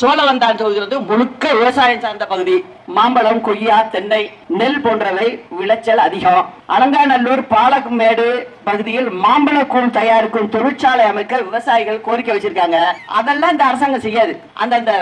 சோழவந்தான் தொகுதி வந்து முழுக்க விவசாயம் சார்ந்த பகுதி. மாம்பழம், கொய்யா, தென்னை, நெல் போன்றவை விளைச்சல் அதிகம். அலங்காநல்லூர், பாலமேடு பகுதியில் மாம்பழக்கூழ் தயாரிக்கும் தொழிற்சாலை அமைக்க விவசாயிகள் கோரிக்கை வச்சிருக்காங்க. அதெல்லாம் இந்த அரசாங்கம் செய்யாது. அந்தந்த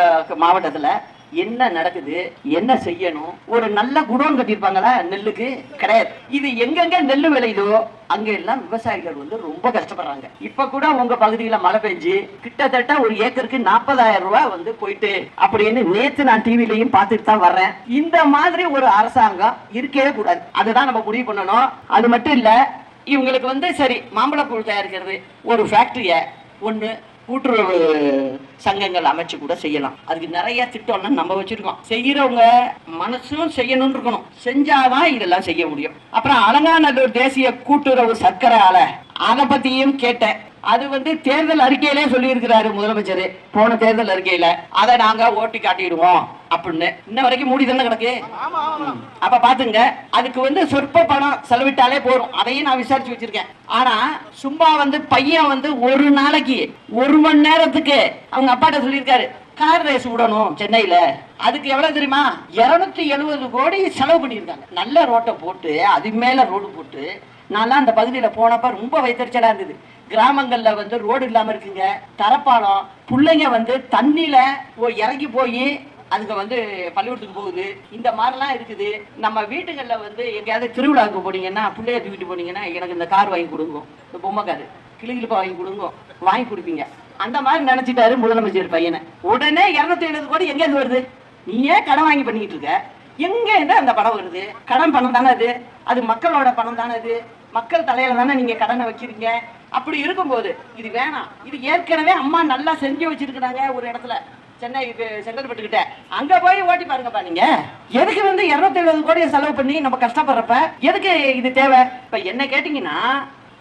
மாவட்டத்துல என்ன நடக்குது, என்ன செய்யணும், ஒரு நல்ல குடோன் கட்டியிருப்பாங்களா நெல்லுக்கு? கிடையாது. இது எங்கெங்க நெல்லு விளையுதோ அங்க எல்லாம் விவசாயிகள் வந்து ரொம்ப கஷ்டப்படுறாங்க. இப்ப கூட உங்க பகுதியில மழை பெஞ்சு கிட்டத்தட்ட ஒரு ஏக்கருக்கு 40,000 ரூபாய் வந்து போயிட்டு அப்படின்னு நேத்து நான் டிவிலையும் பார்த்துட்டு தான் வர்றேன். இந்த மாதிரி ஒரு அரசாங்கம் இருக்கவே கூடாது. அதுதான் நம்ம முடிவு பண்ணணும். அது மட்டும் இல்ல, இவங்களுக்கு வந்து சரி மாம்பழக்கூழ் தயாரிக்கிறது ஒரு ஃபேக்டரிய ஒண்ணு கூட்டுறவு சங்கங்கள் அமைச்சு கூட செய்யலாம். அதுக்கு நிறைய திட்டம்லாம் நம்ம வச்சிருக்கோம். செய்யறவங்க மனசும் செய்யணும்னு இருக்கணும். செஞ்சாதான் இதெல்லாம் செய்ய முடியும். அப்புறம் அலங்காநல்லூர் தேசிய கூட்டுறவு சர்க்கரை ஆலை, அதை பத்தியும் கேட்டேன். அது வந்து தேர்தல் அறிக்கையிலே சொல்லி இருக்கிறாரு முதலமைச்சர். போன தேர்தல் அறிக்கையில அதை நாங்க ஓட்டி காட்டிடுவோம் அப்படின்னு. இன்ன வரைக்கும் மூடி தானே கிடக்கு. அப்ப பாத்துங்க, அதுக்கு வந்து சொற்ப பணம் செலவிட்டாலே போறோம். அதையும் நான் விசாரிச்சு வச்சிருக்கேன். ஆனா சும்மா வந்து பையன் வந்து ஒரு நாளைக்கு 1 மணி நேரத்துக்கு அவங்க அப்பாட்ட சொல்லியிருக்காரு கார் ரேஸ் விடணும் சென்னையில. அதுக்கு எவ்வளவு தெரியுமா? 270 கோடி செலவு பண்ணியிருக்காங்க. நல்ல ரோட்டை போட்டு அது மேல ரோடு போட்டு நான்லாம் அந்த பகுதியில போனப்ப ரொம்ப வைத்தறிச்சலா இருந்தது. கிராமங்கள்ல வந்து ரோடு இல்லாம இருக்குங்க, தரப்பாலம், பிள்ளைங்க வந்து தண்ணியில இறங்கி போய் அதுங்க வந்து பள்ளிக்கூடத்துக்கு போகுது. இந்த மாதிரிலாம் இருக்குது. நம்ம வீட்டுகள்ல வந்து எங்கேயாவது திருவிழாவுக்கு போனீங்கன்னா, பிள்ளைய தூக்கிட்டு போனீங்கன்னா, எனக்கு இந்த கார் வாங்கி கொடுங்க, இந்த பொம்மை காரு கிளிகிளிப்பா வாங்கி கொடுங்க, வாங்கி கொடுப்பீங்க. அந்த மாதிரி நினைச்சிட்டாரு முதலமைச்சர் பையனை. உடனே 270 கோடி எங்க இருந்து வருது? நீ ஏன் கடன் வாங்கி பண்ணிக்கிட்டு இருக்க? எங்க இருந்து அந்த பணம் வருது? கடன் பணம் தானே அது. அது மக்களோட பணம் தானே அது. மக்கள் தலையில தானே நீங்க கடனை வைக்கிறீங்க. அப்படி இருக்கும்போது இது வேணாம். இது ஏற்கனவே அம்மா நல்லா செஞ்சு வச்சிருக்கிறாங்க ஒரு இடத்துல, சென்னை செங்கல்பட்டுக்கிட்ட. அங்க போய் ஓட்டி பாருங்கப்பா. நீங்க எதுக்கு வந்து 270 கோடியை செலவு பண்ணி நம்ம கஷ்டப்படுறப்ப எதுக்கு இது தேவை? இப்ப என்ன கேட்டீங்கன்னா,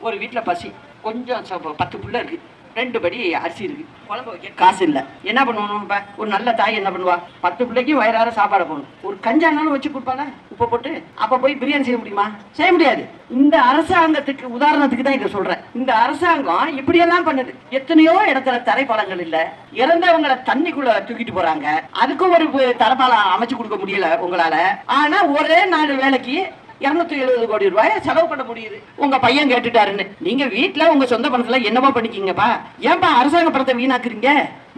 ஒரு வீட்டுல பசி, கொஞ்சம் 10 புள்ள இருக்கு, 2 படி அரிசி இருக்கு, குழம்பு வைக்க காசு இல்ல. என்ன பண்ணுவோம்? ஒரு நல்ல தாய் என்ன பண்ணுவா? 10 பிள்ளைக்கு வயிறார சாப்பாடு போடணும். ஒரு கஞ்சானாலும் வச்சு கொடுப்பாங்க உப்பு போட்டு. அப்ப போய் பிரியாணி செய்ய முடியுமா? செய்ய முடியாது. இந்த அரசாங்கத்துக்கு உதாரணத்துக்கு தான் இதை சொல்றேன். இந்த அரசாங்கம் இப்படியெல்லாம் பண்ணுது. எத்தனையோ இடத்துல தரைப்பாலங்கள் இல்ல, இறந்தவங்களை தண்ணிக்குள்ள தூக்கிட்டு போறாங்க. அதுக்கும் ஒரு தரைப்பாலம் அமைச்சு கொடுக்க முடியல உங்களால. ஆனா ஒரே 4 வேலைக்கு 270 கோடி ரூபாய் செலவு பண்ண முடியுது. உங்க பையன் கேட்டுட்டாருன்னு நீங்க வீட்டுல உங்க சொந்த பணத்துல என்னவோ பண்ணிக்கீங்கப்பா. ஏன்பா அரசாங்க பணத்தை வீணாக்குறீங்க?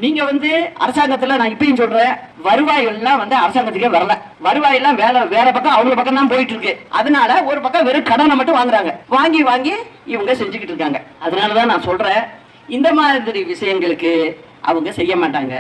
நீங்க வந்து அரசாங்கத்துல, நான் இப்பயும் சொல்றேன், வருவாய் எல்லாம் வந்து அரசாங்கத்துக்கே வரல. வருவாய் எல்லாம் வேற பக்கம் அவங்க பக்கம் தான் போயிட்டு இருக்கு. அதனால ஒரு பக்கம் வெறும் கடனை மட்டும் வாங்குறாங்க. வாங்கி வாங்கி இவங்க செஞ்சுக்கிட்டு இருக்காங்க. அதனாலதான் நான் சொல்றேன், இந்த மாதிரி விஷயங்களுக்கு அவங்க செய்ய மாட்டாங்க.